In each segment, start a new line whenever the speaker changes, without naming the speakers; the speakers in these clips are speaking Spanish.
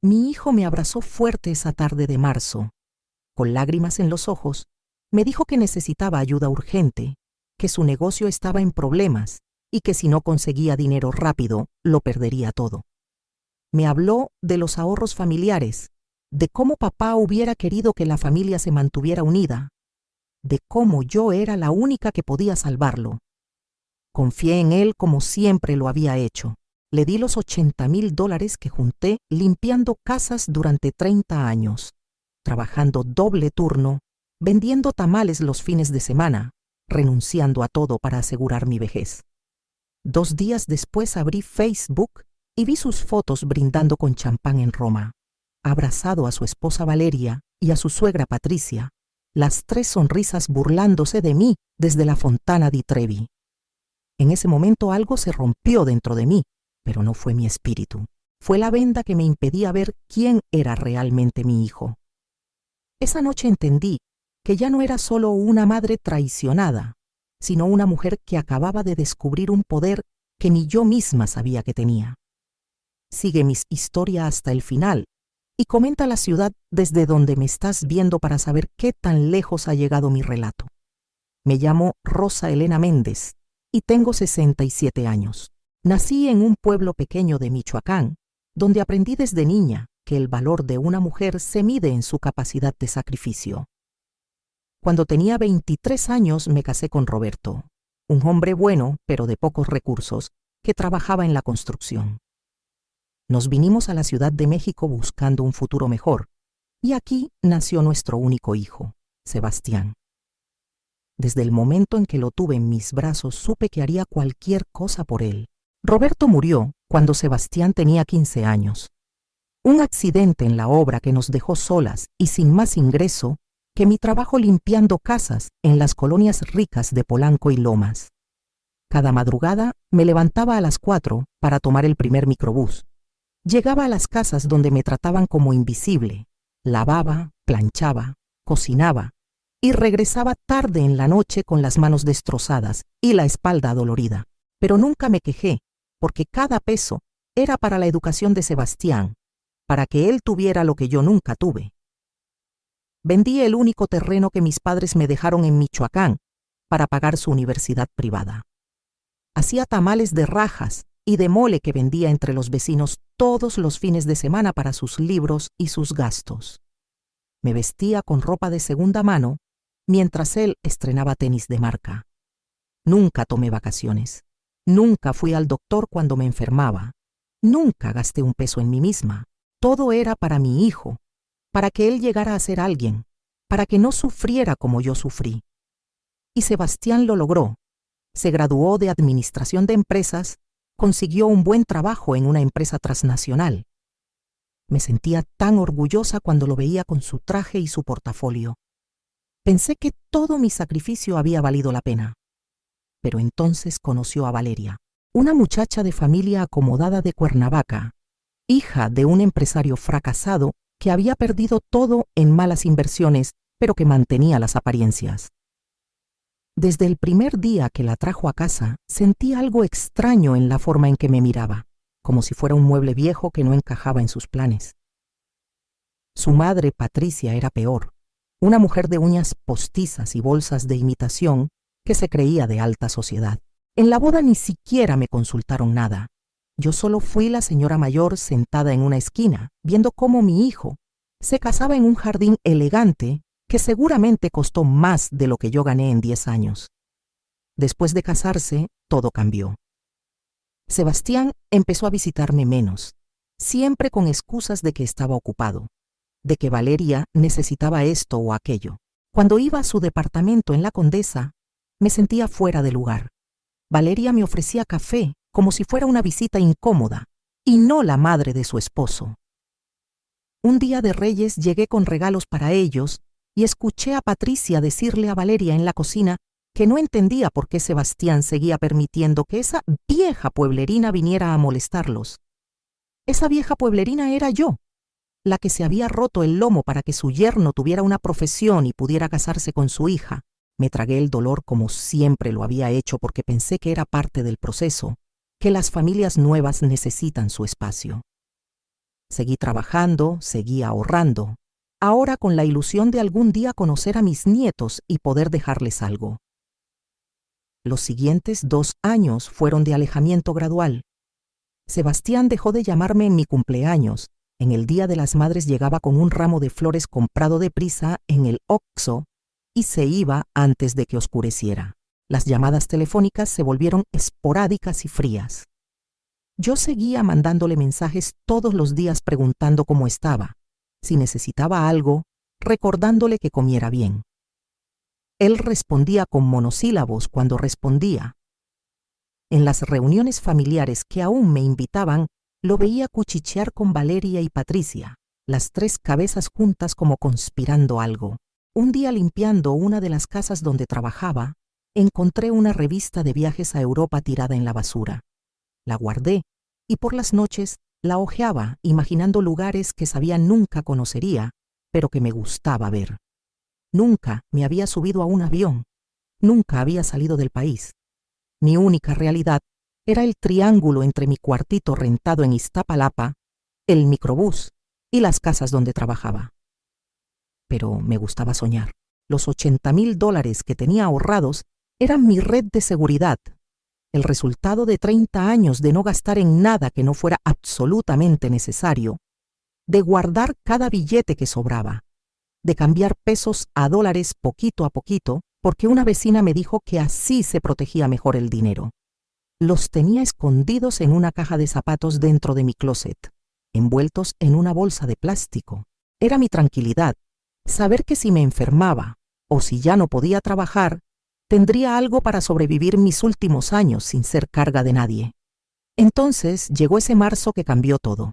Mi hijo me abrazó fuerte esa tarde de marzo. Con lágrimas en los ojos, me dijo que necesitaba ayuda urgente, que su negocio estaba en problemas y que si no conseguía dinero rápido, lo perdería todo. Me habló de los ahorros familiares, de cómo papá hubiera querido que la familia se mantuviera unida, de cómo yo era la única que podía salvarlo. Confié en él como siempre lo había hecho. Le di los $80,000 que junté limpiando casas durante 30 años, trabajando doble turno, vendiendo tamales los fines de semana, renunciando a todo para asegurar mi vejez. 2 días después abrí Facebook y vi sus fotos brindando con champán en Roma, abrazado a su esposa Valeria y a su suegra Patricia, las 3 sonrisas burlándose de mí desde la Fontana di Trevi. En ese momento algo se rompió dentro de mí, pero no fue mi espíritu. Fue la venda que me impedía ver quién era realmente mi hijo. Esa noche entendí que ya no era solo una madre traicionada, sino una mujer que acababa de descubrir un poder que ni yo misma sabía que tenía. Sigue mi historia hasta el final y comenta la ciudad desde donde me estás viendo para saber qué tan lejos ha llegado mi relato. Me llamo Rosa Elena Méndez y tengo 67 años. Nací en un pueblo pequeño de Michoacán, donde aprendí desde niña que el valor de una mujer se mide en su capacidad de sacrificio. Cuando tenía 23 años me casé con Roberto, un hombre bueno, pero de pocos recursos, que trabajaba en la construcción. Nos vinimos a la Ciudad de México buscando un futuro mejor, y aquí nació nuestro único hijo, Sebastián. Desde el momento en que lo tuve en mis brazos supe que haría cualquier cosa por él. Roberto murió cuando Sebastián tenía 15 años. Un accidente en la obra que nos dejó solas y sin más ingreso que mi trabajo limpiando casas en las colonias ricas de Polanco y Lomas. Cada madrugada me levantaba a las 4 para tomar el primer microbús. Llegaba a las casas donde me trataban como invisible, lavaba, planchaba, cocinaba y regresaba tarde en la noche con las manos destrozadas y la espalda dolorida. Pero nunca me quejé, porque cada peso era para la educación de Sebastián, para que él tuviera lo que yo nunca tuve. Vendí el único terreno que mis padres me dejaron en Michoacán para pagar su universidad privada. Hacía tamales de rajas y de mole que vendía entre los vecinos todos los fines de semana para sus libros y sus gastos. Me vestía con ropa de segunda mano, mientras él estrenaba tenis de marca. Nunca tomé vacaciones. Nunca fui al doctor cuando me enfermaba. Nunca gasté un peso en mí misma. Todo era para mi hijo, para que él llegara a ser alguien, para que no sufriera como yo sufrí. Y Sebastián lo logró. Se graduó de Administración de Empresas, consiguió un buen trabajo en una empresa transnacional. Me sentía tan orgullosa cuando lo veía con su traje y su portafolio. Pensé que todo mi sacrificio había valido la pena. Pero entonces conoció a Valeria, una muchacha de familia acomodada de Cuernavaca, hija de un empresario fracasado que había perdido todo en malas inversiones, pero que mantenía las apariencias. Desde el primer día que la trajo a casa, sentí algo extraño en la forma en que me miraba, como si fuera un mueble viejo que no encajaba en sus planes. Su madre, Patricia, era peor, una mujer de uñas postizas y bolsas de imitación que se creía de alta sociedad. En la boda ni siquiera me consultaron nada. Yo solo fui la señora mayor sentada en una esquina, viendo cómo mi hijo se casaba en un jardín elegante que seguramente costó más de lo que yo gané en 10 años. Después de casarse, todo cambió. Sebastián empezó a visitarme menos, siempre con excusas de que estaba ocupado, de que Valeria necesitaba esto o aquello. Cuando iba a su departamento en La Condesa, me sentía fuera de lugar. Valeria me ofrecía café como si fuera una visita incómoda y no la madre de su esposo. Un día de Reyes llegué con regalos para ellos y escuché a Patricia decirle a Valeria en la cocina que no entendía por qué Sebastián seguía permitiendo que esa vieja pueblerina viniera a molestarlos. Esa vieja pueblerina era yo, la que se había roto el lomo para que su yerno tuviera una profesión y pudiera casarse con su hija. Me tragué el dolor como siempre lo había hecho porque pensé que era parte del proceso, que las familias nuevas necesitan su espacio. Seguí trabajando, seguí ahorrando, ahora con la ilusión de algún día conocer a mis nietos y poder dejarles algo. Los siguientes 2 años fueron de alejamiento gradual. Sebastián dejó de llamarme en mi cumpleaños. En el Día de las Madres llegaba con un ramo de flores comprado deprisa en el Oxxo y se iba antes de que oscureciera. Las llamadas telefónicas se volvieron esporádicas y frías. Yo seguía mandándole mensajes todos los días preguntando cómo estaba, si necesitaba algo, recordándole que comiera bien. Él respondía con monosílabos cuando respondía. En las reuniones familiares que aún me invitaban, lo veía cuchichear con Valeria y Patricia, las 3 cabezas juntas como conspirando algo. Un día limpiando una de las casas donde trabajaba, encontré una revista de viajes a Europa tirada en la basura. La guardé y por las noches la hojeaba imaginando lugares que sabía nunca conocería, pero que me gustaba ver. Nunca me había subido a un avión, nunca había salido del país. Mi única realidad era el triángulo entre mi cuartito rentado en Iztapalapa, el microbús y las casas donde trabajaba. Pero me gustaba soñar. Los $80,000 que tenía ahorrados eran mi red de seguridad, el resultado de 30 años de no gastar en nada que no fuera absolutamente necesario, de guardar cada billete que sobraba, de cambiar pesos a dólares poquito a poquito, porque una vecina me dijo que así se protegía mejor el dinero. Los tenía escondidos en una caja de zapatos dentro de mi closet, envueltos en una bolsa de plástico. Era mi tranquilidad, saber que si me enfermaba o si ya no podía trabajar, tendría algo para sobrevivir mis últimos años sin ser carga de nadie. Entonces llegó ese marzo que cambió todo.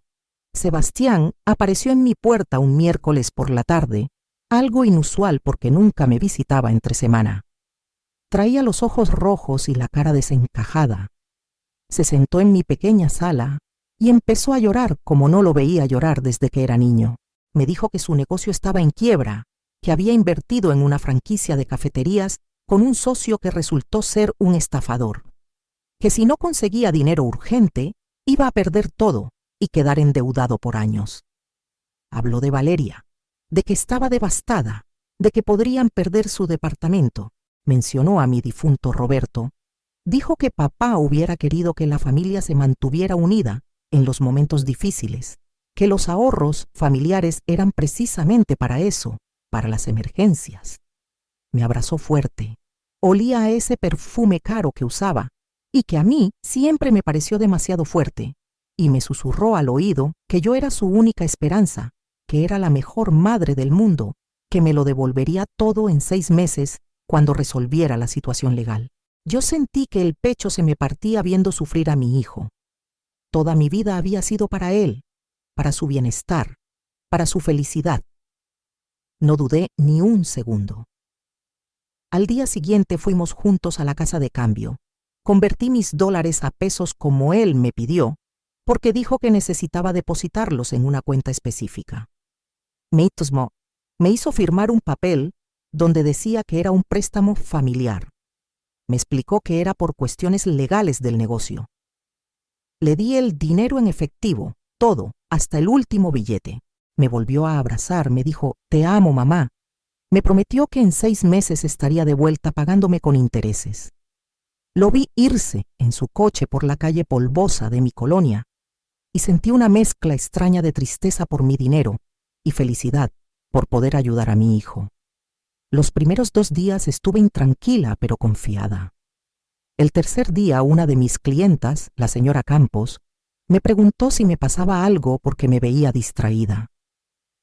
Sebastián apareció en mi puerta un miércoles por la tarde, algo inusual porque nunca me visitaba entre semana. Traía los ojos rojos y la cara desencajada. Se sentó en mi pequeña sala y empezó a llorar como no lo veía llorar desde que era niño. Me dijo que su negocio estaba en quiebra, que había invertido en una franquicia de cafeterías con un socio que resultó ser un estafador, que si no conseguía dinero urgente, iba a perder todo y quedar endeudado por años. Habló de Valeria, de que estaba devastada, de que podrían perder su departamento. Mencionó a mi difunto Roberto. Dijo que papá hubiera querido que la familia se mantuviera unida en los momentos difíciles, que los ahorros familiares eran precisamente para eso, para las emergencias. Me abrazó fuerte. Olía a ese perfume caro que usaba y que a mí siempre me pareció demasiado fuerte, y me susurró al oído que yo era su única esperanza, que era la mejor madre del mundo, que me lo devolvería todo en 6 meses cuando resolviera la situación legal. Yo sentí que el pecho se me partía viendo sufrir a mi hijo. Toda mi vida había sido para él, para su bienestar, para su felicidad. No dudé ni un segundo. Al día siguiente fuimos juntos a la casa de cambio. Convertí mis dólares a pesos como él me pidió, porque dijo que necesitaba depositarlos en una cuenta específica. Me hizo firmar un papel donde decía que era un préstamo familiar. Me explicó que era por cuestiones legales del negocio. Le di el dinero en efectivo, todo, hasta el último billete. Me volvió a abrazar, me dijo, «Te amo, mamá». Me prometió que en 6 meses estaría de vuelta pagándome con intereses. Lo vi irse en su coche por la calle polvosa de mi colonia y sentí una mezcla extraña de tristeza por mi dinero y felicidad por poder ayudar a mi hijo. Los primeros 2 días estuve intranquila pero confiada. El tercer día una de mis clientas, la señora Campos, me preguntó si me pasaba algo porque me veía distraída.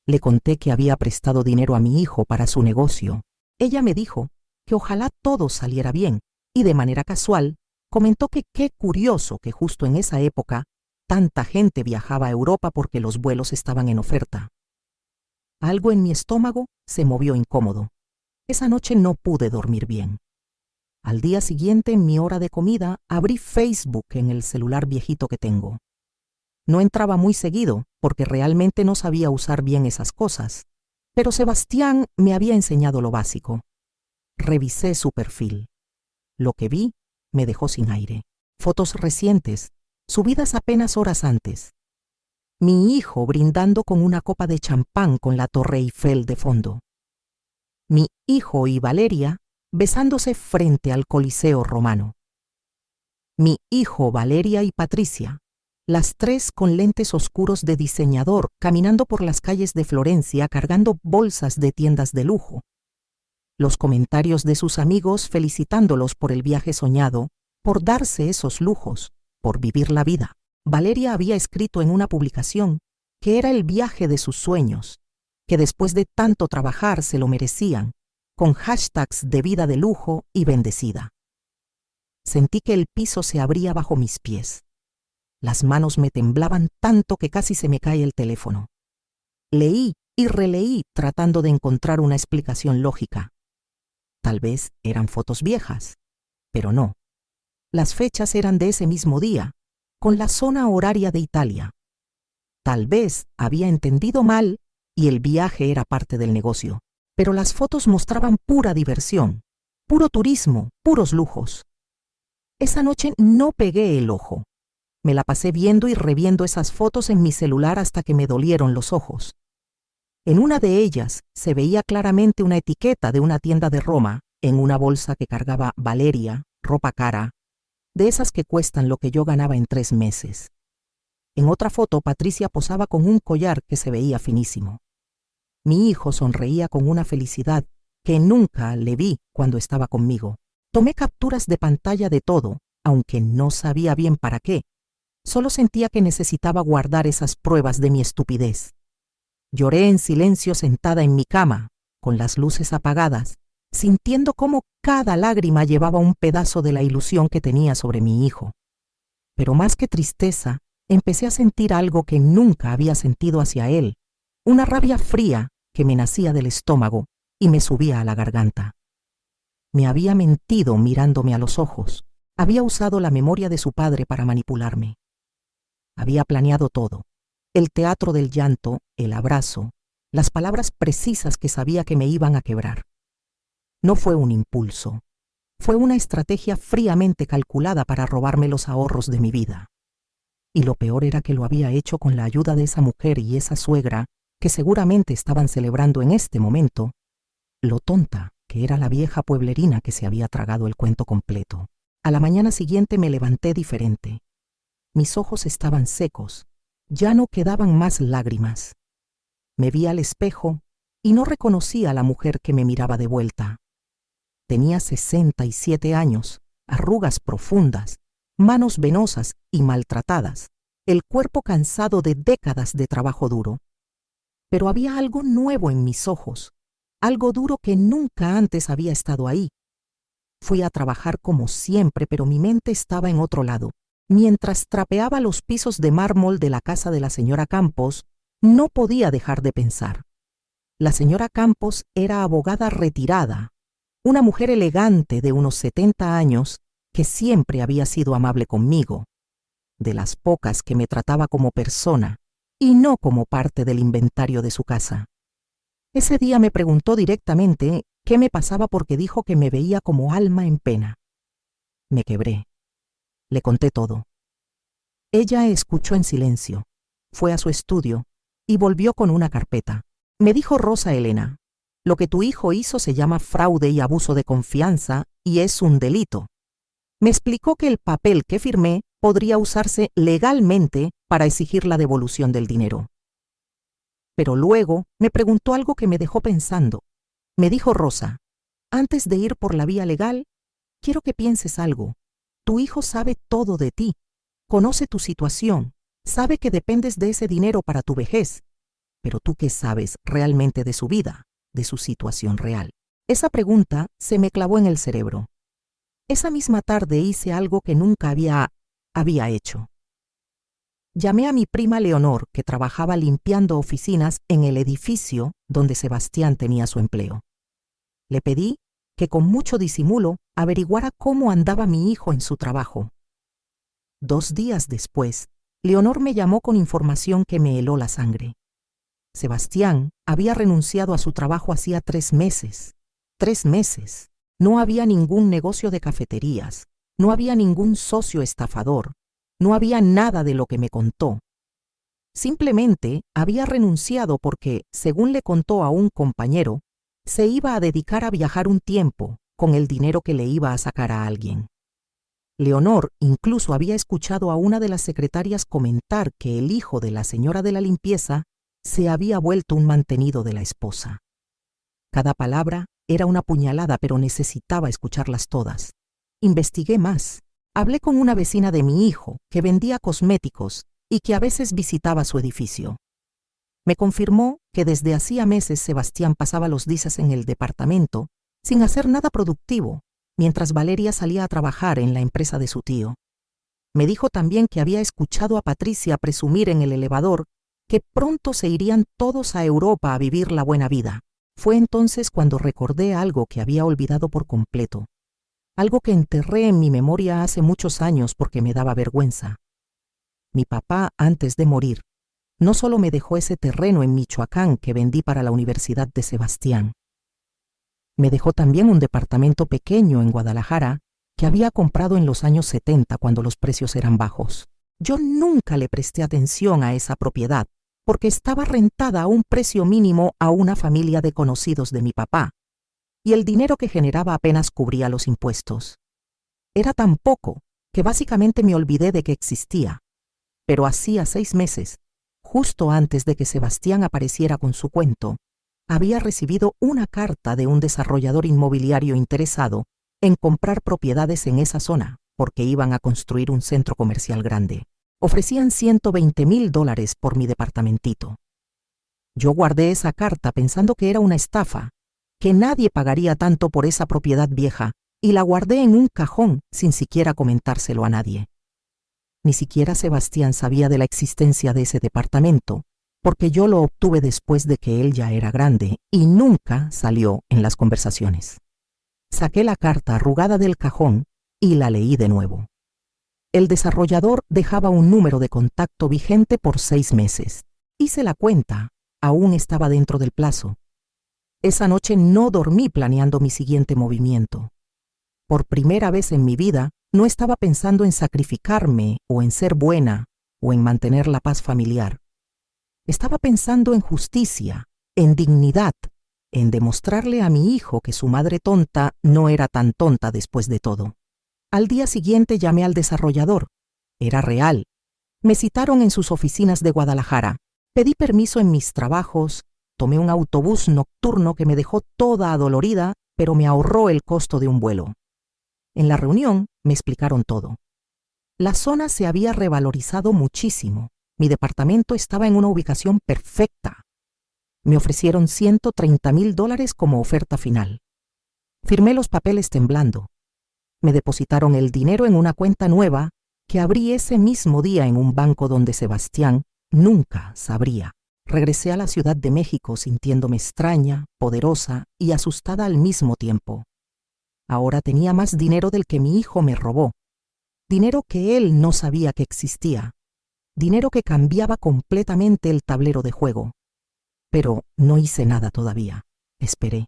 Le conté que había prestado dinero a mi hijo para su negocio. Ella me dijo que ojalá todo saliera bien y de manera casual comentó que qué curioso que justo en esa época tanta gente viajaba a Europa porque los vuelos estaban en oferta. Algo en mi estómago se movió incómodo. Esa noche no pude dormir bien. Al día siguiente, en mi hora de comida, abrí Facebook en el celular viejito que tengo. No entraba muy seguido porque realmente no sabía usar bien esas cosas, pero Sebastián me había enseñado lo básico. Revisé su perfil. Lo que vi me dejó sin aire. Fotos recientes, subidas apenas horas antes. Mi hijo brindando con una copa de champán con la Torre Eiffel de fondo. Mi hijo y Valeria besándose frente al Coliseo romano. Mi hijo, Valeria y Patricia, las tres con lentes oscuros de diseñador, caminando por las calles de Florencia cargando bolsas de tiendas de lujo. Los comentarios de sus amigos felicitándolos por el viaje soñado, por darse esos lujos, por vivir la vida. Valeria había escrito en una publicación que era el viaje de sus sueños, que después de tanto trabajar se lo merecían, con hashtags de vida de lujo y bendecida. Sentí que el piso se abría bajo mis pies. Las manos me temblaban tanto que casi se me cae el teléfono. Leí y releí tratando de encontrar una explicación lógica. Tal vez eran fotos viejas, pero no. Las fechas eran de ese mismo día, con la zona horaria de Italia. Tal vez había entendido mal y el viaje era parte del negocio, pero las fotos mostraban pura diversión, puro turismo, puros lujos. Esa noche no pegué el ojo. Me la pasé viendo y reviendo esas fotos en mi celular hasta que me dolieron los ojos. En una de ellas se veía claramente una etiqueta de una tienda de Roma en una bolsa que cargaba Valeria, ropa cara, de esas que cuestan lo que yo ganaba en 3 meses. En otra foto, Patricia posaba con un collar que se veía finísimo. Mi hijo sonreía con una felicidad que nunca le vi cuando estaba conmigo. Tomé capturas de pantalla de todo, aunque no sabía bien para qué. Solo sentía que necesitaba guardar esas pruebas de mi estupidez. Lloré en silencio sentada en mi cama, con las luces apagadas, sintiendo cómo cada lágrima llevaba un pedazo de la ilusión que tenía sobre mi hijo. Pero más que tristeza, empecé a sentir algo que nunca había sentido hacia él, una rabia fría que me nacía del estómago y me subía a la garganta. Me había mentido mirándome a los ojos, había usado la memoria de su padre para manipularme. Había planeado todo, el teatro del llanto, el abrazo, las palabras precisas que sabía que me iban a quebrar. No fue un impulso, fue una estrategia fríamente calculada para robarme los ahorros de mi vida. Y lo peor era que lo había hecho con la ayuda de esa mujer y esa suegra que seguramente estaban celebrando en este momento lo tonta que era la vieja pueblerina que se había tragado el cuento completo. A la mañana siguiente me levanté diferente. Mis ojos estaban secos, ya no quedaban más lágrimas. Me vi al espejo y no reconocí a la mujer que me miraba de vuelta. Tenía 67 años, arrugas profundas, manos venosas y maltratadas, el cuerpo cansado de décadas de trabajo duro. Pero había algo nuevo en mis ojos, algo duro que nunca antes había estado ahí. Fui a trabajar como siempre, pero mi mente estaba en otro lado. Mientras trapeaba los pisos de mármol de la casa de la señora Campos, no podía dejar de pensar. La señora Campos era abogada retirada, una mujer elegante de unos 70 años que siempre había sido amable conmigo, de las pocas que me trataba como persona y no como parte del inventario de su casa. Ese día me preguntó directamente qué me pasaba porque dijo que me veía como alma en pena. Me quebré. Le conté todo. Ella escuchó en silencio, fue a su estudio y volvió con una carpeta. Me dijo: Rosa Elena, lo que tu hijo hizo se llama fraude y abuso de confianza y es un delito. Me explicó que el papel que firmé podría usarse legalmente para exigir la devolución del dinero. Pero luego me preguntó algo que me dejó pensando. Me dijo: Rosa, antes de ir por la vía legal, quiero que pienses algo. Tu hijo sabe todo de ti, conoce tu situación, sabe que dependes de ese dinero para tu vejez. Pero ¿tú qué sabes realmente de su vida, de su situación real? Esa pregunta se me clavó en el cerebro. Esa misma tarde hice algo que nunca había hecho. Llamé a mi prima Leonor, que trabajaba limpiando oficinas en el edificio donde Sebastián tenía su empleo. Le pedí que con mucho disimulo averiguara cómo andaba mi hijo en su trabajo. 2 días después, Leonor me llamó con información que me heló la sangre. Sebastián había renunciado a su trabajo hacía 3 meses. 3 meses. No había ningún negocio de cafeterías, no había ningún socio estafador, no había nada de lo que me contó. Simplemente había renunciado porque, según le contó a un compañero, se iba a dedicar a viajar un tiempo con el dinero que le iba a sacar a alguien. Leonor incluso había escuchado a una de las secretarias comentar que el hijo de la señora de la limpieza se había vuelto un mantenido de la esposa. Cada palabra era una puñalada, pero necesitaba escucharlas todas. Investigué más. Hablé con una vecina de mi hijo que vendía cosméticos y que a veces visitaba su edificio. Me confirmó que desde hacía meses Sebastián pasaba los días en el departamento sin hacer nada productivo, mientras Valeria salía a trabajar en la empresa de su tío. Me dijo también que había escuchado a Patricia presumir en el elevador que pronto se irían todos a Europa a vivir la buena vida. Fue entonces cuando recordé algo que había olvidado por completo, algo que enterré en mi memoria hace muchos años porque me daba vergüenza. Mi papá, antes de morir, no solo me dejó ese terreno en Michoacán que vendí para la Universidad de Sebastián, me dejó también un departamento pequeño en Guadalajara que había comprado en los años 70 cuando los precios eran bajos. Yo nunca le presté atención a esa propiedad porque estaba rentada a un precio mínimo a una familia de conocidos de mi papá, y el dinero que generaba apenas cubría los impuestos. Era tan poco que básicamente me olvidé de que existía. Pero hacía 6 meses, justo antes de que Sebastián apareciera con su cuento, había recibido una carta de un desarrollador inmobiliario interesado en comprar propiedades en esa zona porque iban a construir un centro comercial grande. Ofrecían $120,000 por mi departamentito. Yo guardé esa carta pensando que era una estafa, que nadie pagaría tanto por esa propiedad vieja, y la guardé en un cajón sin siquiera comentárselo a nadie. Ni siquiera Sebastián sabía de la existencia de ese departamento, porque yo lo obtuve después de que él ya era grande y nunca salió en las conversaciones. Saqué la carta arrugada del cajón y la leí de nuevo. El desarrollador dejaba un número de contacto vigente por 6 meses. Hice la cuenta, aún estaba dentro del plazo. Esa noche no dormí planeando mi siguiente movimiento. Por primera vez en mi vida, no estaba pensando en sacrificarme o en ser buena o en mantener la paz familiar. Estaba pensando en justicia, en dignidad, en demostrarle a mi hijo que su madre tonta no era tan tonta después de todo. Al día siguiente llamé al desarrollador. Era real. Me citaron en sus oficinas de Guadalajara. Pedí permiso en mis trabajos, tomé un autobús nocturno que me dejó toda adolorida, pero me ahorró el costo de un vuelo. En la reunión me explicaron todo. La zona se había revalorizado muchísimo. Mi departamento estaba en una ubicación perfecta. Me ofrecieron $130,000 como oferta final. Firmé los papeles temblando. Me depositaron el dinero en una cuenta nueva que abrí ese mismo día en un banco donde Sebastián nunca sabría. Regresé a la Ciudad de México sintiéndome extraña, poderosa y asustada al mismo tiempo. Ahora tenía más dinero del que mi hijo me robó. Dinero que él no sabía que existía. Dinero que cambiaba completamente el tablero de juego. Pero no hice nada todavía. Esperé.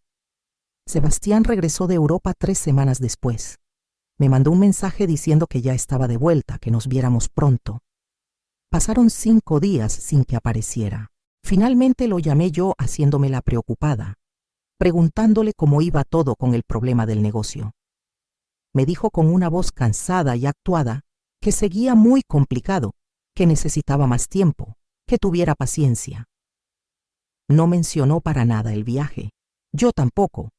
Sebastián regresó de Europa 3 semanas después. Me mandó un mensaje diciendo que ya estaba de vuelta, que nos viéramos pronto. Pasaron 5 días sin que apareciera. Finalmente lo llamé yo haciéndome la preocupada, preguntándole cómo iba todo con el problema del negocio. Me dijo con una voz cansada y actuada que seguía muy complicado, que necesitaba más tiempo, que tuviera paciencia. No mencionó para nada el viaje. Yo tampoco.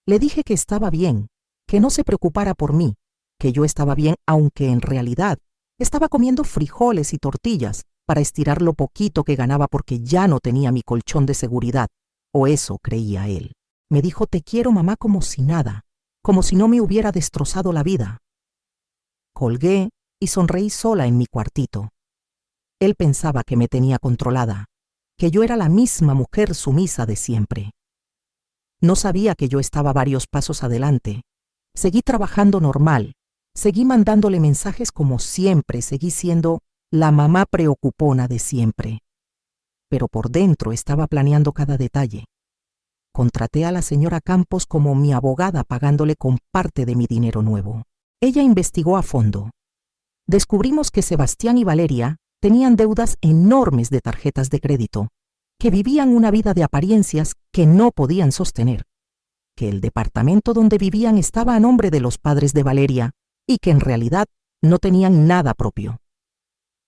Le dije que estaba bien, que no se preocupara por mí, que yo estaba bien, aunque en realidad estaba comiendo frijoles y tortillas para estirar lo poquito que ganaba porque ya no tenía mi colchón de seguridad, o eso creía él. Me dijo: te quiero, mamá, como si nada, como si no me hubiera destrozado la vida. Colgué y sonreí sola en mi cuartito. Él pensaba que me tenía controlada, que yo era la misma mujer sumisa de siempre. No sabía que yo estaba varios pasos adelante. Seguí trabajando normal, seguí mandándole mensajes como siempre, seguí siendo la mamá preocupona de siempre. Pero por dentro estaba planeando cada detalle. Contraté a la señora Campos como mi abogada, pagándole con parte de mi dinero nuevo. Ella investigó a fondo. Descubrimos que Sebastián y Valeria tenían deudas enormes de tarjetas de crédito, que vivían una vida de apariencias que no podían sostener, que el departamento donde vivían estaba a nombre de los padres de Valeria y que en realidad no tenían nada propio.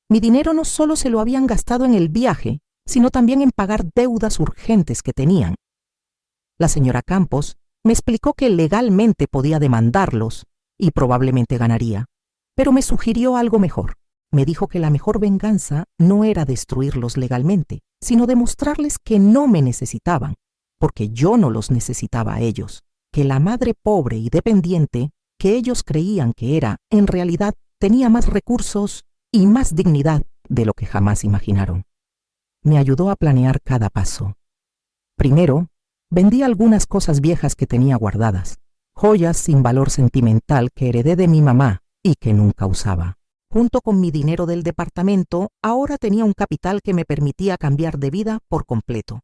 Mi dinero no solo se lo habían gastado en el viaje, sino también en pagar deudas urgentes que tenían. La señora Campos me explicó que legalmente podía demandarlos y probablemente ganaría, pero me sugirió algo mejor. Me dijo que la mejor venganza no era destruirlos legalmente, sino demostrarles que no me necesitaban, porque yo no los necesitaba a ellos, que la madre pobre y dependiente que ellos creían que era, en realidad tenía más recursos y más dignidad de lo que jamás imaginaron. Me ayudó a planear cada paso. Primero, vendí algunas cosas viejas que tenía guardadas, joyas sin valor sentimental que heredé de mi mamá y que nunca usaba. Junto con mi dinero del departamento, ahora tenía un capital que me permitía cambiar de vida por completo.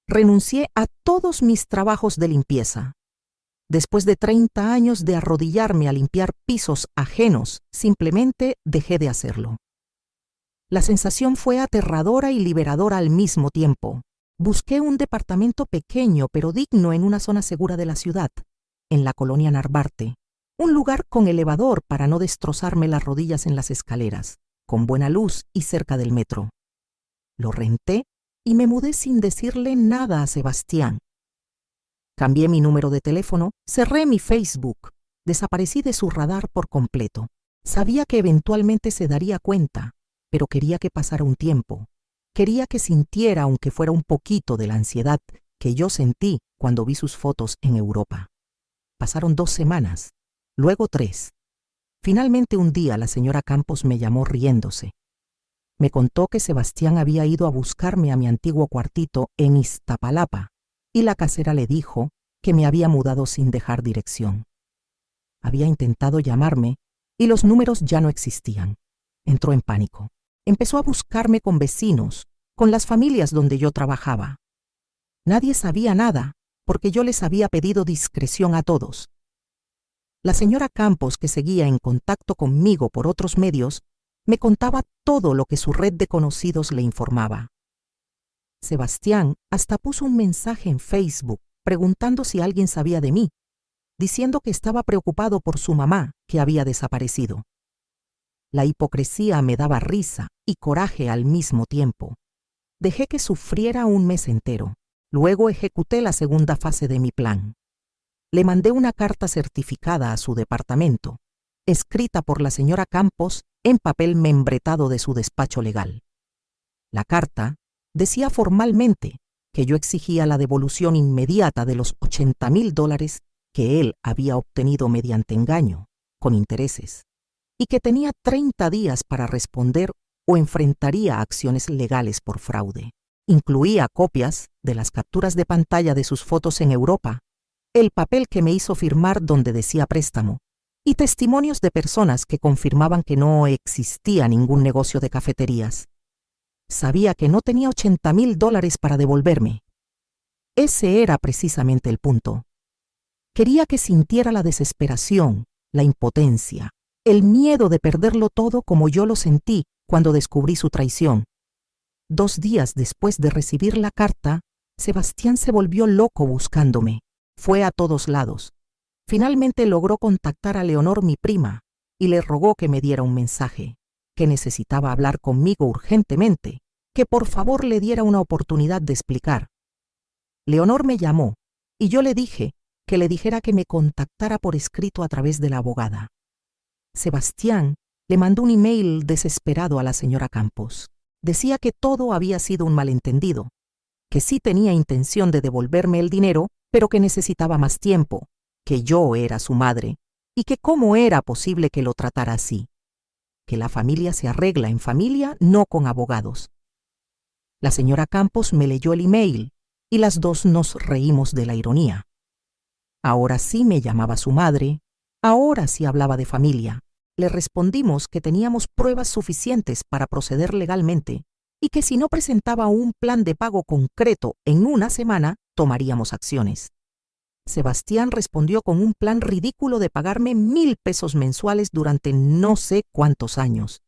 Renuncié a todos mis trabajos de limpieza. Después de 30 años de arrodillarme a limpiar pisos ajenos, simplemente dejé de hacerlo. La sensación fue aterradora y liberadora al mismo tiempo. Busqué un departamento pequeño pero digno en una zona segura de la ciudad, en la colonia Narvarte. Un lugar con elevador para no destrozarme las rodillas en las escaleras, con buena luz y cerca del metro. Lo renté y me mudé sin decirle nada a Sebastián. Cambié mi número de teléfono, cerré mi Facebook, desaparecí de su radar por completo. Sabía que eventualmente se daría cuenta, pero quería que pasara un tiempo. Quería que sintiera, aunque fuera un poquito, de la ansiedad que yo sentí cuando vi sus fotos en Europa. Pasaron 2 semanas. Luego 3. Finalmente un día la señora Campos me llamó riéndose. Me contó que Sebastián había ido a buscarme a mi antiguo cuartito en Iztapalapa y la casera le dijo que me había mudado sin dejar dirección. Había intentado llamarme y los números ya no existían. Entró en pánico. Empezó a buscarme con vecinos, con las familias donde yo trabajaba. Nadie sabía nada porque yo les había pedido discreción a todos. La señora Campos, que seguía en contacto conmigo por otros medios, me contaba todo lo que su red de conocidos le informaba. Sebastián hasta puso un mensaje en Facebook preguntando si alguien sabía de mí, diciendo que estaba preocupado por su mamá, que había desaparecido. La hipocresía me daba risa y coraje al mismo tiempo. Dejé que sufriera un mes entero. Luego ejecuté la segunda fase de mi plan. Le mandé una carta certificada a su departamento, escrita por la señora Campos en papel membretado de su despacho legal. La carta decía formalmente que yo exigía la devolución inmediata de los $80,000 que él había obtenido mediante engaño, con intereses, y que tenía 30 días para responder o enfrentaría acciones legales por fraude. Incluía copias de las capturas de pantalla de sus fotos en Europa, el papel que me hizo firmar donde decía préstamo, y testimonios de personas que confirmaban que no existía ningún negocio de cafeterías. Sabía que no tenía $80,000 para devolverme. Ese era precisamente el punto. Quería que sintiera la desesperación, la impotencia, el miedo de perderlo todo como yo lo sentí cuando descubrí su traición. 2 días después de recibir la carta, Sebastián se volvió loco buscándome. Fue a todos lados. Finalmente logró contactar a Leonor, mi prima, y le rogó que me diera un mensaje, que necesitaba hablar conmigo urgentemente, que por favor le diera una oportunidad de explicar. Leonor me llamó, y yo le dije que le dijera que me contactara por escrito a través de la abogada. Sebastián le mandó un email desesperado a la señora Campos. Decía que todo había sido un malentendido, que sí tenía intención de devolverme el dinero, pero que necesitaba más tiempo, que yo era su madre, y que cómo era posible que lo tratara así, que la familia se arregla en familia, no con abogados. La señora Campos me leyó el email, y las dos nos reímos de la ironía. Ahora sí me llamaba su madre, ahora sí hablaba de familia. Le respondimos que teníamos pruebas suficientes para proceder legalmente, y que si no presentaba un plan de pago concreto en una semana, tomaríamos acciones. Sebastián respondió con un plan ridículo de pagarme $1,000 mensuales durante no sé cuántos años.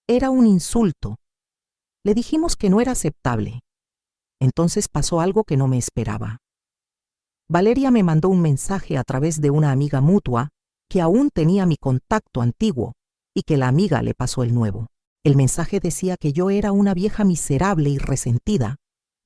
Era un insulto. Le dijimos que no era aceptable. Entonces pasó algo que no me esperaba. Valeria me mandó un mensaje a través de una amiga mutua que aún tenía mi contacto antiguo y que la amiga le pasó el nuevo. El mensaje decía que yo era una vieja miserable y resentida,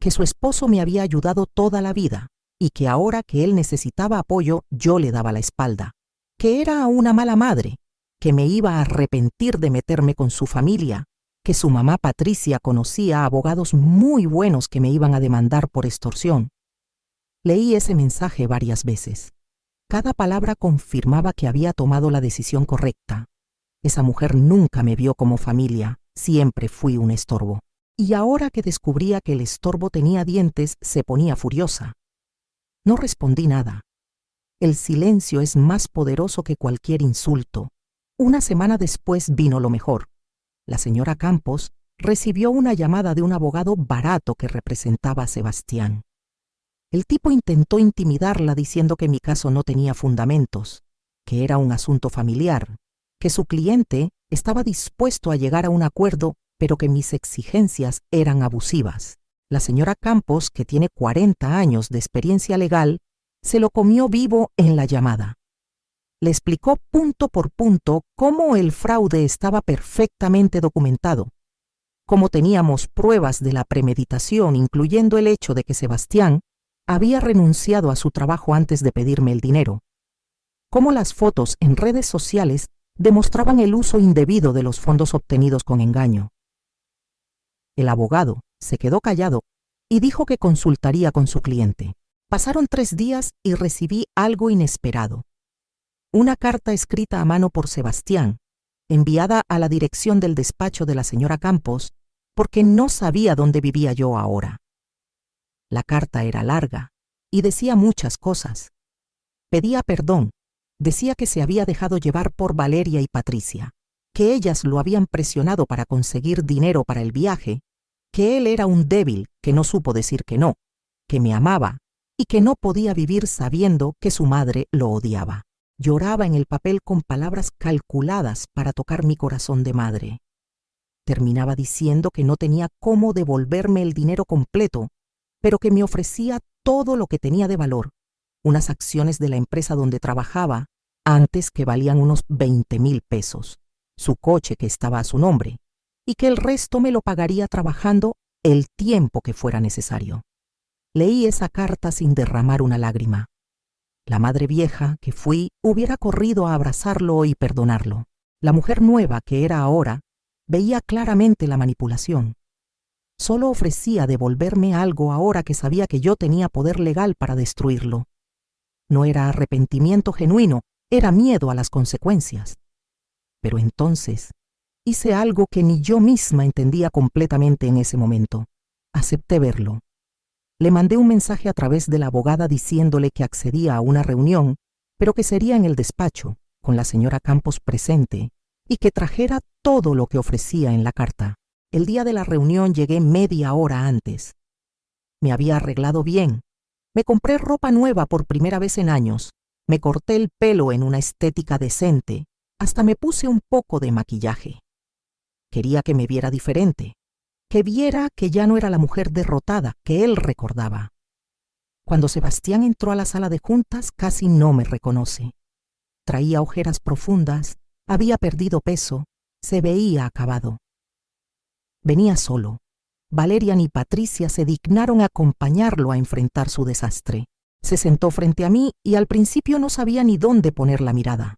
que su esposo me había ayudado toda la vida y que ahora que él necesitaba apoyo yo le daba la espalda, que era una mala madre, que me iba a arrepentir de meterme con su familia, que su mamá Patricia conocía a abogados muy buenos que me iban a demandar por extorsión. Leí ese mensaje varias veces. Cada palabra confirmaba que había tomado la decisión correcta. Esa mujer nunca me vio como familia, siempre fui un estorbo. Y ahora que descubría que el estorbo tenía dientes, se ponía furiosa. No respondí nada. El silencio es más poderoso que cualquier insulto. Una semana después vino lo mejor. La señora Campos recibió una llamada de un abogado barato que representaba a Sebastián. El tipo intentó intimidarla diciendo que mi caso no tenía fundamentos, que era un asunto familiar, que su cliente estaba dispuesto a llegar a un acuerdo, pero que mis exigencias eran abusivas. La señora Campos, que tiene 40 años de experiencia legal, se lo comió vivo en la llamada. Le explicó punto por punto cómo el fraude estaba perfectamente documentado, cómo teníamos pruebas de la premeditación, incluyendo el hecho de que Sebastián había renunciado a su trabajo antes de pedirme el dinero, cómo las fotos en redes sociales demostraban el uso indebido de los fondos obtenidos con engaño. El abogado se quedó callado y dijo que consultaría con su cliente. Pasaron 3 días y recibí algo inesperado. Una carta escrita a mano por Sebastián, enviada a la dirección del despacho de la señora Campos, porque no sabía dónde vivía yo ahora. La carta era larga y decía muchas cosas. Pedía perdón, decía que se había dejado llevar por Valeria y Patricia, que ellas lo habían presionado para conseguir dinero para el viaje, que él era un débil que no supo decir que no, que me amaba y que no podía vivir sabiendo que su madre lo odiaba. Lloraba en el papel con palabras calculadas para tocar mi corazón de madre. Terminaba diciendo que no tenía cómo devolverme el dinero completo, pero que me ofrecía todo lo que tenía de valor, unas acciones de la empresa donde trabajaba, antes que valían unos 20,000 pesos, su coche que estaba a su nombre, y que el resto me lo pagaría trabajando el tiempo que fuera necesario. Leí esa carta sin derramar una lágrima. La madre vieja que fui hubiera corrido a abrazarlo y perdonarlo. La mujer nueva que era ahora veía claramente la manipulación. Solo ofrecía devolverme algo ahora que sabía que yo tenía poder legal para destruirlo. No era arrepentimiento genuino, era miedo a las consecuencias. Pero entonces hice algo que ni yo misma entendía completamente en ese momento. Acepté verlo. Le mandé un mensaje a través de la abogada diciéndole que accedía a una reunión, pero que sería en el despacho, con la señora Campos presente, y que trajera todo lo que ofrecía en la carta. El día de la reunión llegué media hora antes. Me había arreglado bien. Me compré ropa nueva por primera vez en años. Me corté el pelo en una estética decente. Hasta me puse un poco de maquillaje. Quería que me viera diferente, que viera que ya no era la mujer derrotada que él recordaba. Cuando Sebastián entró a la sala de juntas, casi no me reconoce. Traía ojeras profundas, había perdido peso, se veía acabado. Venía solo. Valeria ni Patricia se dignaron a acompañarlo a enfrentar su desastre. Se sentó frente a mí y al principio no sabía ni dónde poner la mirada.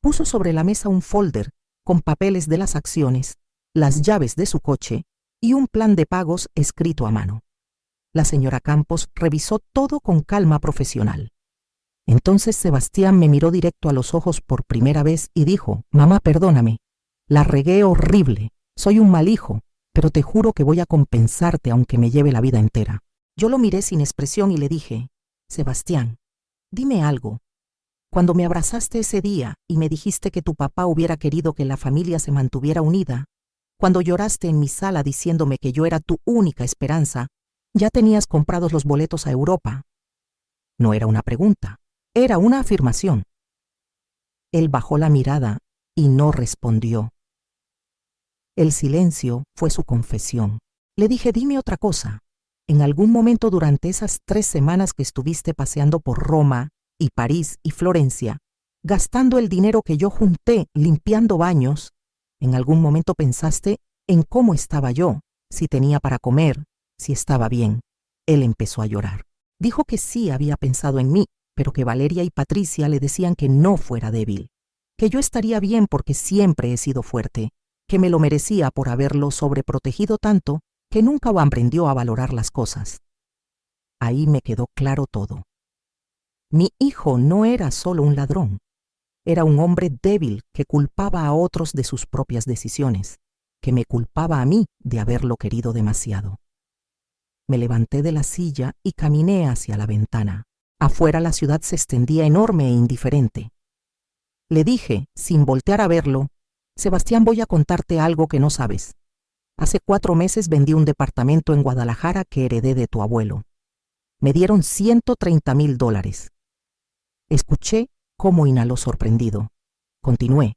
Puso sobre la mesa un folder con papeles de las acciones, las llaves de su coche y un plan de pagos escrito a mano. La señora Campos revisó todo con calma profesional. Entonces Sebastián me miró directo a los ojos por primera vez y dijo: «Mamá, perdóname. La regué horrible. Soy un mal hijo, pero te juro que voy a compensarte aunque me lleve la vida entera». Yo lo miré sin expresión y le dije: «Sebastián, dime algo. Cuando me abrazaste ese día y me dijiste que tu papá hubiera querido que la familia se mantuviera unida, cuando lloraste en mi sala diciéndome que yo era tu única esperanza, ya tenías comprados los boletos a Europa». No era una pregunta, era una afirmación. Él bajó la mirada y no respondió. El silencio fue su confesión. Le dije, dime otra cosa. En algún momento durante esas 3 semanas que estuviste paseando por Roma y París y Florencia, gastando el dinero que yo junté limpiando baños, ¿en algún momento pensaste en cómo estaba yo, si tenía para comer, si estaba bien? Él empezó a llorar. Dijo que sí había pensado en mí, pero que Valeria y Patricia le decían que no fuera débil, que yo estaría bien porque siempre he sido fuerte, que me lo merecía por haberlo sobreprotegido tanto que nunca aprendió a valorar las cosas. Ahí me quedó claro todo. Mi hijo no era solo un ladrón, era un hombre débil que culpaba a otros de sus propias decisiones, que me culpaba a mí de haberlo querido demasiado. Me levanté de la silla y caminé hacia la ventana. Afuera la ciudad se extendía enorme e indiferente. Le dije, sin voltear a verlo, Sebastián, voy a contarte algo que no sabes. Hace 4 meses vendí un departamento en Guadalajara que heredé de tu abuelo. Me dieron $130,000. Escuché cómo inhaló sorprendido. Continué.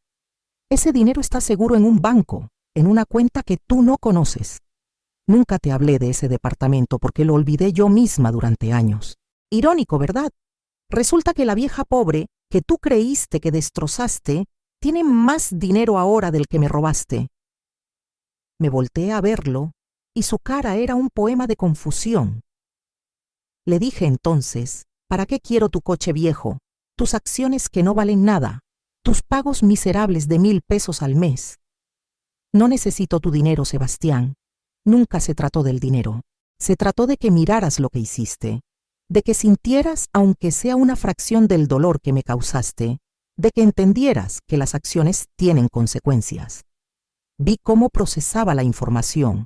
Ese dinero está seguro en un banco, en una cuenta que tú no conoces. Nunca te hablé de ese departamento porque lo olvidé yo misma durante años. Irónico, ¿verdad? Resulta que la vieja pobre que tú creíste que destrozaste tiene más dinero ahora del que me robaste. Me volteé a verlo y su cara era un poema de confusión. Le dije entonces, ¿para qué quiero tu coche viejo, tus acciones que no valen nada, tus pagos miserables de $1,000 al mes? No necesito tu dinero, Sebastián. Nunca se trató del dinero. Se trató de que miraras lo que hiciste, de que sintieras, aunque sea una fracción del dolor que me causaste, de que entendieras que las acciones tienen consecuencias. Vi cómo procesaba la información,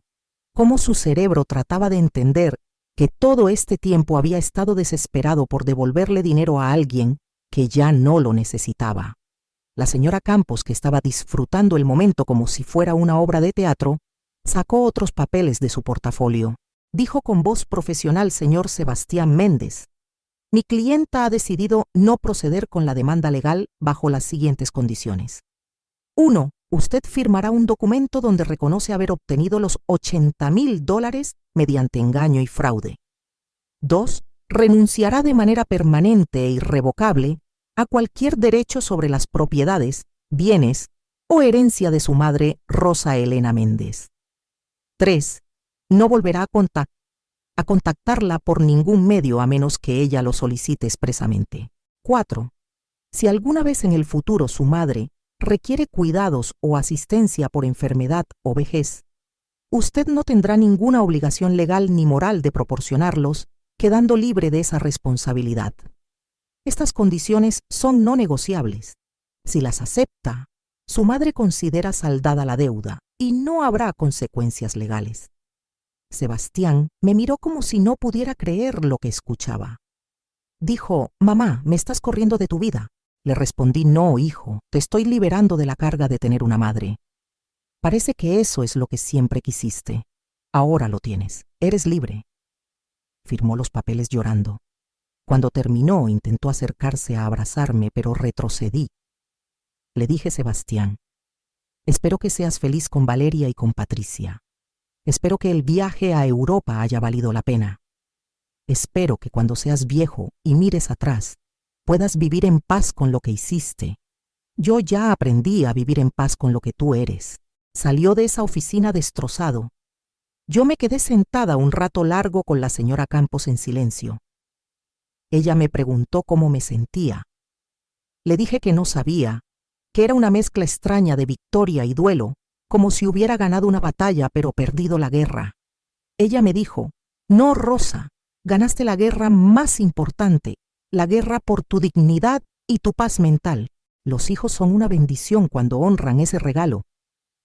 cómo su cerebro trataba de entender que todo este tiempo había estado desesperado por devolverle dinero a alguien que ya no lo necesitaba. La señora Campos, que estaba disfrutando el momento como si fuera una obra de teatro, sacó otros papeles de su portafolio. Dijo con voz profesional: señor Sebastián Méndez, mi clienta ha decidido no proceder con la demanda legal bajo las siguientes condiciones. 1. Usted firmará un documento donde reconoce haber obtenido los $80,000 mediante engaño y fraude. 2. Renunciará de manera permanente e irrevocable a cualquier derecho sobre las propiedades, bienes o herencia de su madre, Rosa Elena Méndez. 3. No volverá a contactarla por ningún medio a menos que ella lo solicite expresamente. 4. Si alguna vez en el futuro su madre requiere cuidados o asistencia por enfermedad o vejez, usted no tendrá ninguna obligación legal ni moral de proporcionarlos, quedando libre de esa responsabilidad. Estas condiciones son no negociables. Si las acepta, su madre considera saldada la deuda y no habrá consecuencias legales. Sebastián me miró como si no pudiera creer lo que escuchaba. Dijo: mamá, me estás corriendo de tu vida. Le respondí: no, hijo, te estoy liberando de la carga de tener una madre. Parece que eso es lo que siempre quisiste. Ahora lo tienes. Eres libre. Firmó los papeles llorando. Cuando terminó, intentó acercarse a abrazarme, pero retrocedí. Le dije: Sebastián, espero que seas feliz con Valeria y con Patricia. Espero que el viaje a Europa haya valido la pena. Espero que cuando seas viejo y mires atrás, puedas vivir en paz con lo que hiciste. Yo ya aprendí a vivir en paz con lo que tú eres. Salió de esa oficina destrozado. Yo me quedé sentada un rato largo con la señora Campos en silencio. Ella me preguntó cómo me sentía. Le dije que no sabía, que era una mezcla extraña de victoria y duelo, como si hubiera ganado una batalla pero perdido la guerra. Ella me dijo: no, Rosa, ganaste la guerra más importante, la guerra por tu dignidad y tu paz mental. Los hijos son una bendición cuando honran ese regalo,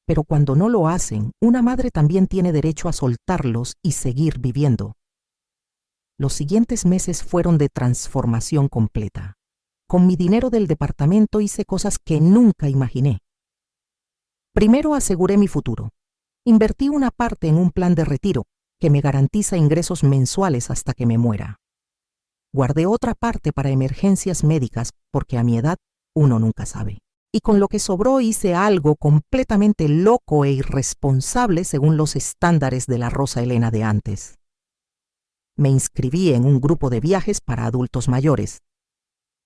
pero cuando no lo hacen, una madre también tiene derecho a soltarlos y seguir viviendo. Los siguientes meses fueron de transformación completa. Con mi dinero del departamento hice cosas que nunca imaginé. Primero aseguré mi futuro. Invertí una parte en un plan de retiro que me garantiza ingresos mensuales hasta que me muera. Guardé otra parte para emergencias médicas porque a mi edad uno nunca sabe. y con lo que sobró hice algo completamente loco e irresponsable según los estándares de la Rosa Elena de antes. Me inscribí en un grupo de viajes para adultos mayores.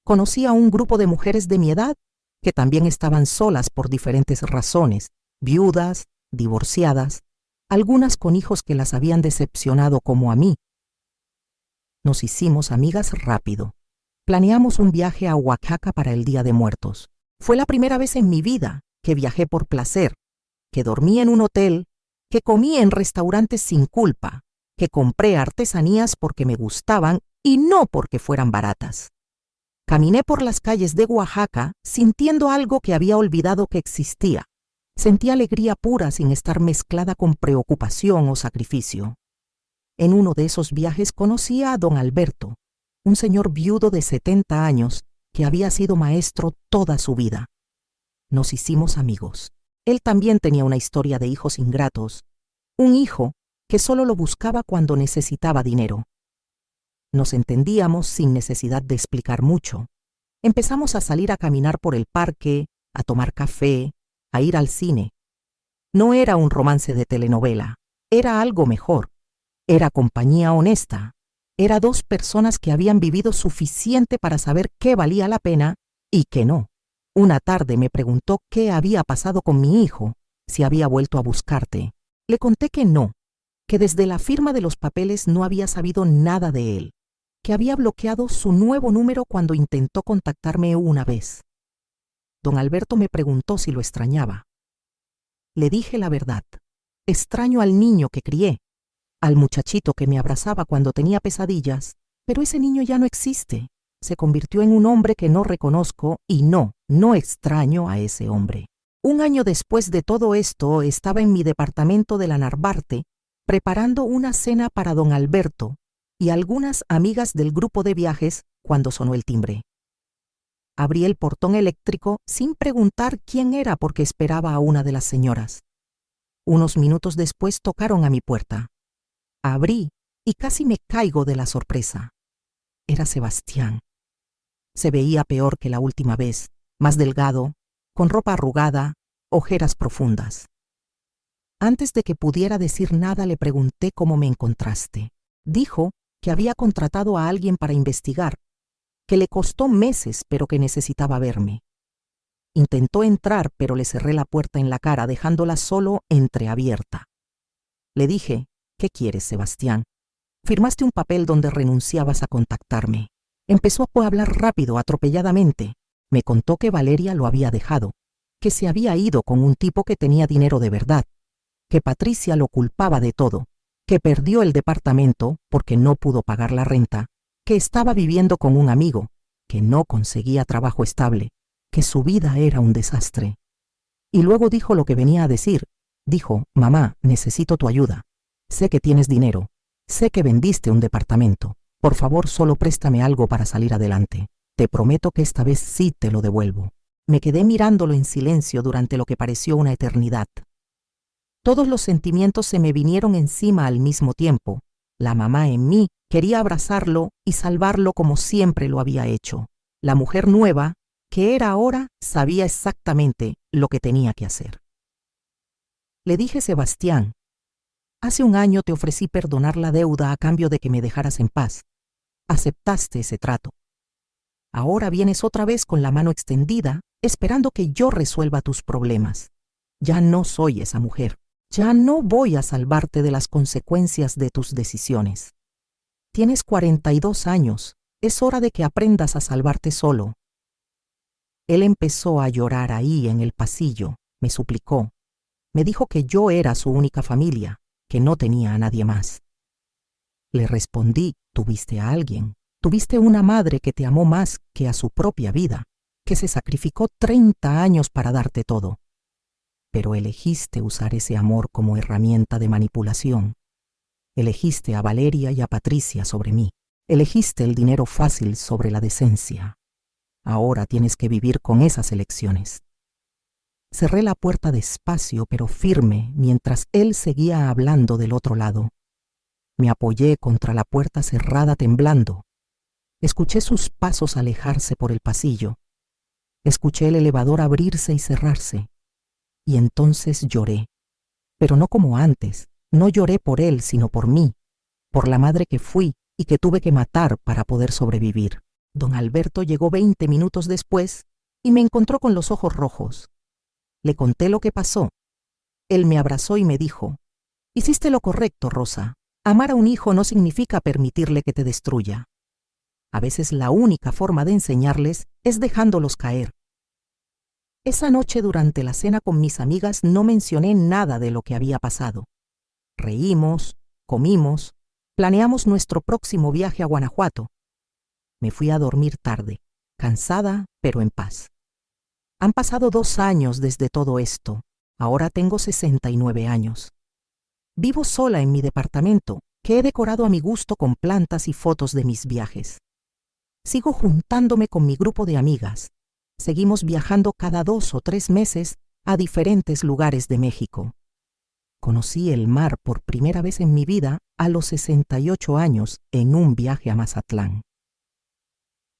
Conocí a un grupo de mujeres de mi edad que también estaban solas por diferentes razones, viudas, divorciadas, algunas con hijos que las habían decepcionado como a mí. Nos hicimos amigas rápido. Planeamos un viaje a Oaxaca para el Día de Muertos. Fue la primera vez en mi vida que viajé por placer, que dormí en un hotel, que comí en restaurantes sin culpa, que compré artesanías porque me gustaban y no porque fueran baratas. Caminé por las calles de Oaxaca sintiendo algo que había olvidado que existía. Sentí alegría pura sin estar mezclada con preocupación o sacrificio. En uno de esos viajes conocí a don Alberto, un señor viudo de 70 años que había sido maestro toda su vida. Nos hicimos amigos. Él también tenía una historia de hijos ingratos, un hijo que solo lo buscaba cuando necesitaba dinero. Nos entendíamos sin necesidad de explicar mucho. Empezamos a salir a caminar por el parque, a tomar café, a ir al cine. No era un romance de telenovela, era algo mejor. Era compañía honesta. Era dos personas que habían vivido suficiente para saber qué valía la pena y qué no. Una tarde me preguntó qué había pasado con mi hijo, si había vuelto a buscarte. Le conté que no, que desde la firma de los papeles no había sabido nada de él, que había bloqueado su nuevo número cuando intentó contactarme una vez. Don Alberto me preguntó si lo extrañaba. Le dije la verdad. Extraño al niño que crié, al muchachito que me abrazaba cuando tenía pesadillas, pero ese niño ya no existe. Se convirtió en un hombre que no reconozco y no extraño a ese hombre. Un año después de todo esto, estaba en mi departamento de la Narvarte preparando una cena para don Alberto y algunas amigas del grupo de viajes cuando sonó el timbre. Abrí el portón eléctrico sin preguntar quién era porque esperaba a una de las señoras. Unos minutos después tocaron a mi puerta. Abrí y casi me caigo de la sorpresa. Era Sebastián. Se veía peor que la última vez, más delgado, con ropa arrugada, ojeras profundas. Antes de que pudiera decir nada le pregunté cómo me encontraste. Dijo que había contratado a alguien para investigar, que le costó meses pero que necesitaba verme. Intentó entrar pero le cerré la puerta en la cara dejándola solo entreabierta. Le dije, ¿qué quieres, Sebastián? Firmaste un papel donde renunciabas a contactarme. Empezó a hablar rápido, atropelladamente. Me contó que Valeria lo había dejado, que se había ido con un tipo que tenía dinero de verdad, que Patricia lo culpaba de todo, que perdió el departamento porque no pudo pagar la renta, que estaba viviendo con un amigo, que no conseguía trabajo estable, que su vida era un desastre. Y luego dijo lo que venía a decir. Dijo, mamá, necesito tu ayuda. Sé que tienes dinero. Sé que vendiste un departamento. Por favor, solo préstame algo para salir adelante. Te prometo que esta vez sí te lo devuelvo. Me quedé mirándolo en silencio durante lo que pareció una eternidad. Todos los sentimientos se me vinieron encima al mismo tiempo. La mamá en mí quería abrazarlo y salvarlo como siempre lo había hecho. La mujer nueva, que era ahora, sabía exactamente lo que tenía que hacer. Le dije, Sebastián, hace un año te ofrecí perdonar la deuda a cambio de que me dejaras en paz. Aceptaste ese trato. Ahora vienes otra vez con la mano extendida, esperando que yo resuelva tus problemas. Ya no soy esa mujer. Ya no voy a salvarte de las consecuencias de tus decisiones. Tienes 42 años. Es hora de que aprendas a salvarte solo. Él empezó a llorar ahí en el pasillo. Me suplicó. Me dijo que yo era su única familia, que no tenía a nadie más. Le respondí, tuviste a alguien. Tuviste una madre que te amó más que a su propia vida, que se sacrificó 30 años para darte todo. Pero elegiste usar ese amor como herramienta de manipulación. Elegiste a Valeria y a Patricia sobre mí. Elegiste el dinero fácil sobre la decencia. Ahora tienes que vivir con esas elecciones. Cerré la puerta despacio pero firme mientras él seguía hablando del otro lado. Me apoyé contra la puerta cerrada temblando. Escuché sus pasos alejarse por el pasillo. Escuché el elevador abrirse y cerrarse. Y entonces lloré. Pero no como antes. No lloré por él, sino por mí, por la madre que fui y que tuve que matar para poder sobrevivir. Don Alberto llegó 20 minutos después y me encontró con los ojos rojos. Le conté lo que pasó. Él me abrazó y me dijo: «Hiciste lo correcto, Rosa. Amar a un hijo no significa permitirle que te destruya. A veces la única forma de enseñarles es dejándolos caer». Esa noche durante la cena con mis amigas no mencioné nada de lo que había pasado. Reímos, comimos, planeamos nuestro próximo viaje a Guanajuato. Me fui a dormir tarde, cansada pero en paz. Han pasado 2 años desde todo esto. Ahora tengo 69 años. Vivo sola en mi departamento, que he decorado a mi gusto con plantas y fotos de mis viajes. Sigo juntándome con mi grupo de amigas. Seguimos viajando cada 2 o 3 meses a diferentes lugares de México. Conocí el mar por primera vez en mi vida a los 68 años en un viaje a Mazatlán.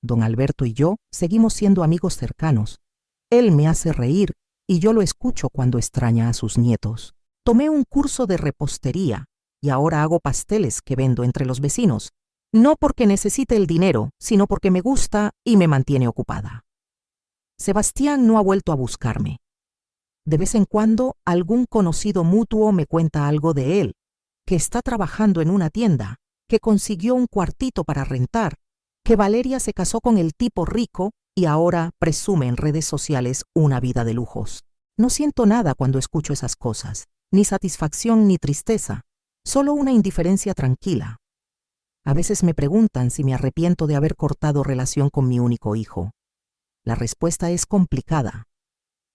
Don Alberto y yo seguimos siendo amigos cercanos. Él me hace reír y yo lo escucho cuando extraña a sus nietos. Tomé un curso de repostería y ahora hago pasteles que vendo entre los vecinos, no porque necesite el dinero, sino porque me gusta y me mantiene ocupada. Sebastián no ha vuelto a buscarme. De vez en cuando algún conocido mutuo me cuenta algo de él, que está trabajando en una tienda, que consiguió un cuartito para rentar, que Valeria se casó con el tipo rico y ahora presume en redes sociales una vida de lujos. No siento nada cuando escucho esas cosas, ni satisfacción ni tristeza, solo una indiferencia tranquila. A veces me preguntan si me arrepiento de haber cortado relación con mi único hijo. La respuesta es complicada.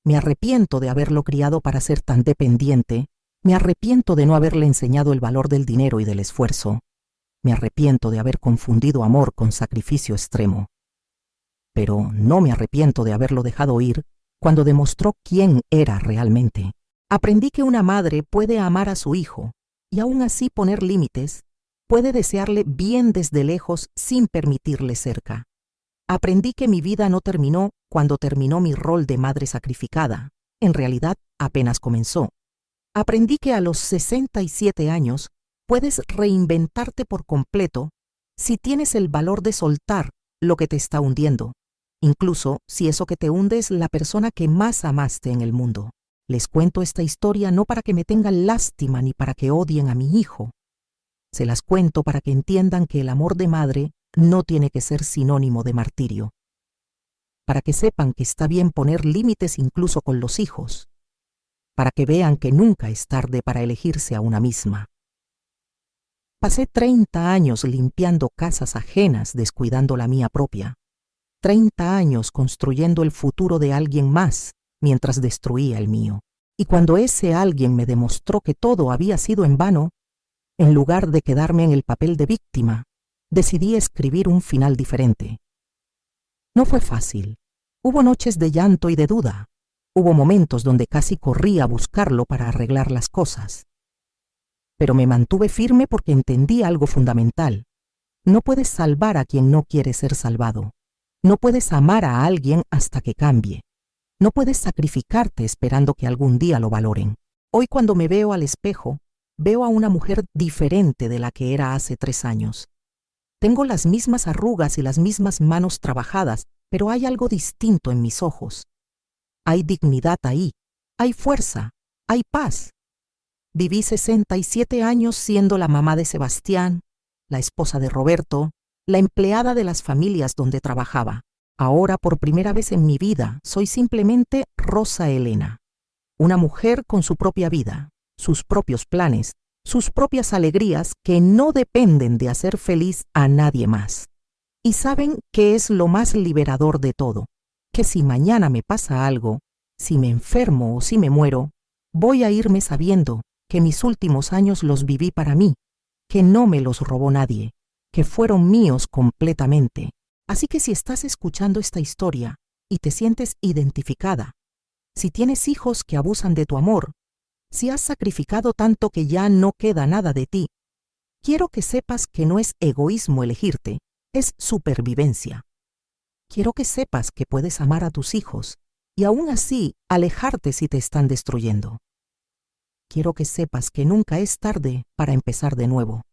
Me arrepiento de haberlo criado para ser tan dependiente, me arrepiento de no haberle enseñado el valor del dinero y del esfuerzo, me arrepiento de haber confundido amor con sacrificio extremo. Pero no me arrepiento de haberlo dejado ir cuando demostró quién era realmente. Aprendí que una madre puede amar a su hijo y aún así poner límites, puede desearle bien desde lejos sin permitirle cerca. Aprendí que mi vida no terminó cuando terminó mi rol de madre sacrificada. En realidad, apenas comenzó. Aprendí que a los 67 años puedes reinventarte por completo si tienes el valor de soltar lo que te está hundiendo, incluso si eso que te hunde es la persona que más amaste en el mundo. Les cuento esta historia no para que me tengan lástima ni para que odien a mi hijo. Se las cuento para que entiendan que el amor de madre no tiene que ser sinónimo de martirio. Para que sepan que está bien poner límites incluso con los hijos. Para que vean que nunca es tarde para elegirse a una misma. Pasé 30 años limpiando casas ajenas descuidando la mía propia. 30 años construyendo el futuro de alguien más mientras destruía el mío. Y cuando ese alguien me demostró que todo había sido en vano, en lugar de quedarme en el papel de víctima, decidí escribir un final diferente. No fue fácil. Hubo noches de llanto y de duda. Hubo momentos donde casi corrí a buscarlo para arreglar las cosas. Pero me mantuve firme porque entendí algo fundamental. No puedes salvar a quien no quiere ser salvado. No puedes amar a alguien hasta que cambie. No puedes sacrificarte esperando que algún día lo valoren. Hoy cuando me veo al espejo, veo a una mujer diferente de la que era hace 3 años. Tengo las mismas arrugas y las mismas manos trabajadas, pero hay algo distinto en mis ojos. Hay dignidad ahí, hay fuerza, hay paz. Viví 67 años siendo la mamá de Sebastián, la esposa de Roberto, la empleada de las familias donde trabajaba. Ahora, por primera vez en mi vida, soy simplemente Rosa Elena. Una mujer con su propia vida, sus propios planes, sus propias alegrías que no dependen de hacer feliz a nadie más. Y saben qué es lo más liberador de todo, que si mañana me pasa algo, si me enfermo o si me muero, voy a irme sabiendo que mis últimos años los viví para mí, que no me los robó nadie, que fueron míos completamente. Así que si estás escuchando esta historia y te sientes identificada, si tienes hijos que abusan de tu amor, si has sacrificado tanto que ya no queda nada de ti, quiero que sepas que no es egoísmo elegirte, es supervivencia. Quiero que sepas que puedes amar a tus hijos y aún así alejarte si te están destruyendo. Quiero que sepas que nunca es tarde para empezar de nuevo.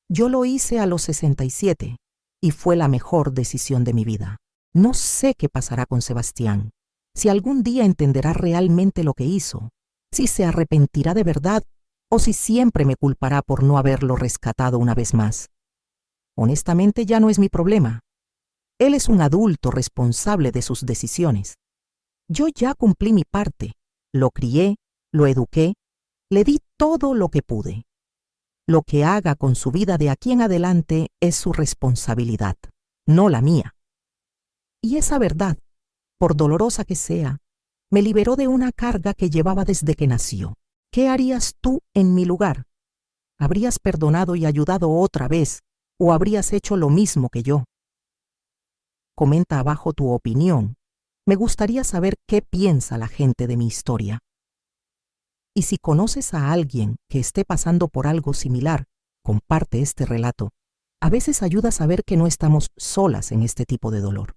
Yo lo hice a los 67 y fue la mejor decisión de mi vida. No sé qué pasará con Sebastián, si algún día entenderá realmente lo que hizo, si se arrepentirá de verdad o si siempre me culpará por no haberlo rescatado una vez más. Honestamente ya no es mi problema. Él es un adulto responsable de sus decisiones. Yo ya cumplí mi parte, lo crié, lo eduqué, le di todo lo que pude. Lo que haga con su vida de aquí en adelante es su responsabilidad, no la mía. Y esa verdad, por dolorosa que sea, me liberó de una carga que llevaba desde que nació. ¿Qué harías tú en mi lugar? ¿Habrías perdonado y ayudado otra vez o habrías hecho lo mismo que yo? Comenta abajo tu opinión. Me gustaría saber qué piensa la gente de mi historia. Y si conoces a alguien que esté pasando por algo similar, comparte este relato. A veces ayuda a saber que no estamos solas en este tipo de dolor.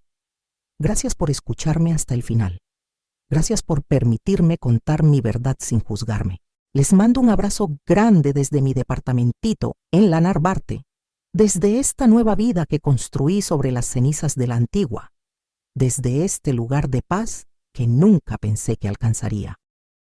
Gracias por escucharme hasta el final. Gracias por permitirme contar mi verdad sin juzgarme. Les mando un abrazo grande desde mi departamentito en la Narvarte, desde esta nueva vida que construí sobre las cenizas de la antigua, desde este lugar de paz que nunca pensé que alcanzaría.